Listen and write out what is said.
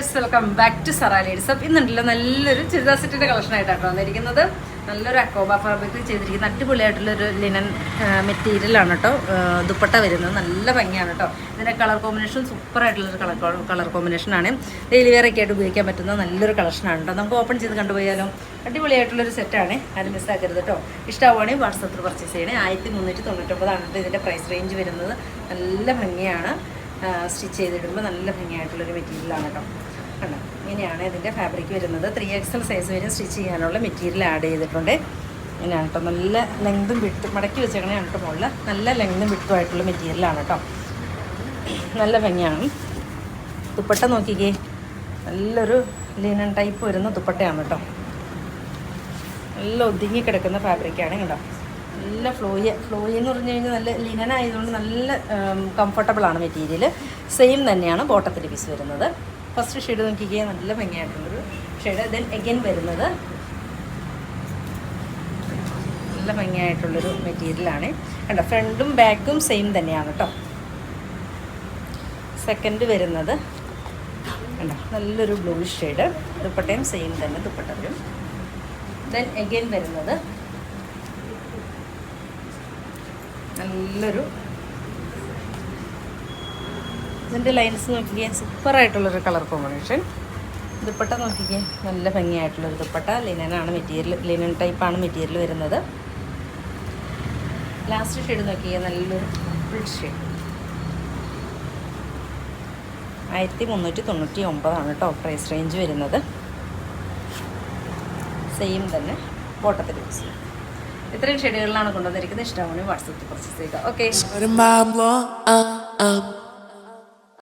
Viewers, welcome back to സറ ladies അപ്പ്. ഇന്നുണ്ടല്ലോ നല്ലൊരു ചുരിദാർ സെറ്റിൻ്റെ കളക്ഷനായിട്ടാണ് വന്നിരിക്കുന്നത്. നല്ലൊരു അക്കോബ ഫാബ്രിക്കിൽ ചെയ്തിരിക്കുന്ന അടിപൊളിയായിട്ടുള്ളൊരു ലിനൻ മെറ്റീരിയലാണ് കേട്ടോ. ദുപ്പട്ട വരുന്നത് നല്ല ഭംഗിയാണ് കേട്ടോ. ഇതിൻ്റെ കളർ കോമ്പിനേഷൻ സൂപ്പറായിട്ടുള്ളൊരു കളർ കോമ്പിനേഷനാണ്. ഡെയിലി വെയറൊക്കെ ആയിട്ട് ഉപയോഗിക്കാൻ പറ്റുന്ന നല്ലൊരു കളക്ഷനാണ് കേട്ടോ. നമുക്ക് ഓപ്പൺ ചെയ്ത് കണ്ടുപോയാലോ. അടിപൊളിയായിട്ടുള്ളൊരു സെറ്റാണ്, ആരും മിസ്സാക്കരുത് കേട്ടോ. ഇഷ്ടമാവുകയാണെങ്കിൽ വാട്സപ്പിൽ പർച്ചേസ് ചെയ്യണേ. 1399 ഇതിൻ്റെ പ്രൈസ് റേഞ്ച് വരുന്നത്. നല്ല ഭംഗിയാണ്, സ്റ്റിച്ച് ചെയ്തിടുമ്പോൾ നല്ല ഭംഗിയായിട്ടുള്ളൊരു മെറ്റീരിയലാണ് കേട്ടോ. കണ്ടോ, ഇങ്ങനെയാണ് ഇതിൻ്റെ ഫാബ്രിക് വരുന്നത്. 3XL സൈസ് വരെ സ്റ്റിച്ച് ചെയ്യാനുള്ള മെറ്റീരിയൽ ആഡ് ചെയ്തിട്ടുണ്ട്. ഇങ്ങനെയാണ് കേട്ടോ. നല്ല ലെങ്തും വിട്ടും മടക്കി വെച്ചേക്കണേ കേട്ടോ. മുകളിൽ നല്ല ലെങ്തും വിട്ടുമായിട്ടുള്ള മെറ്റീരിയലാണ് കേട്ടോ. നല്ല ഭംഗിയാണ്. ദുപ്പട്ട നോക്കിക്കേ, നല്ലൊരു ലിനൻ ടൈപ്പ് വരുന്ന ദുപ്പട്ടയാണ് കേട്ടോ. നല്ല ഒതുങ്ങി കിടക്കുന്ന ഫാബ്രിക്കാണ് കേട്ടോ. നല്ല ഫ്ലോയി എന്ന് പറഞ്ഞു കഴിഞ്ഞാൽ നല്ല ലിനൻ ആയതുകൊണ്ട് നല്ല കംഫർട്ടബിളാണ് മെറ്റീരിയൽ. സെയിം തന്നെയാണ് ബോട്ടത്തിൻ്റെ പീസ് വരുന്നത്. ഫസ്റ്റ് ഷെയ്ഡ് നോക്കിക്കുക, നല്ല ഭംഗിയായിട്ടുള്ളൊരു ഷെയ്ഡ്. ദെൻ എഗൈൻ വരുന്നത് നല്ല ഭംഗിയായിട്ടുള്ളൊരു മെറ്റീരിയലാണ് കണ്ടോ. ഫ്രണ്ടും ബാക്കും സെയിം തന്നെയാണ് കേട്ടോ. സെക്കൻഡ് വരുന്നത് കണ്ടോ, നല്ലൊരു ബ്ലൂ ഷെയ്ഡ്. ദുപ്പട്ടയും സെയിം തന്നെ ദുപ്പട്ട വരും. ദെൻ എഗൈൻ വരുന്നത് നല്ലൊരു, ഇതിൻ്റെ ലൈൻസ് നോക്കിക്കേ, സൂപ്പറായിട്ടുള്ളൊരു കളർ കോമ്പിനേഷൻ. ദുപ്പട്ട നോക്കിക്കേ, നല്ല ഭംഗിയായിട്ടുള്ളൊരു ദുപ്പട്ട. ലിനനാണ് മെറ്റീരിയൽ, ലിനൻ ടൈപ്പാണ് മെറ്റീരിയൽ വരുന്നത്. ലാസ്റ്റ് ഷെയ്ഡ് നോക്കിക്കേ, നല്ലൊരു ഫുൾ ഷെയ്ഡ്. 1399 കേട്ടോ പ്രൈസ് റേഞ്ച് വരുന്നത്. സെയിം തന്നെ ബോട്ടത്തിൻ്റെ പീസ്. ഇത്രയും ഷെയ്ഡുകളിലാണ് കൊണ്ടുവന്നിരിക്കുന്നത്. ഇഷ്ടമാണ് വാട്സപ്പിൽ പർച്ചേസ് ചെയ്യുക. ഓക്കെ.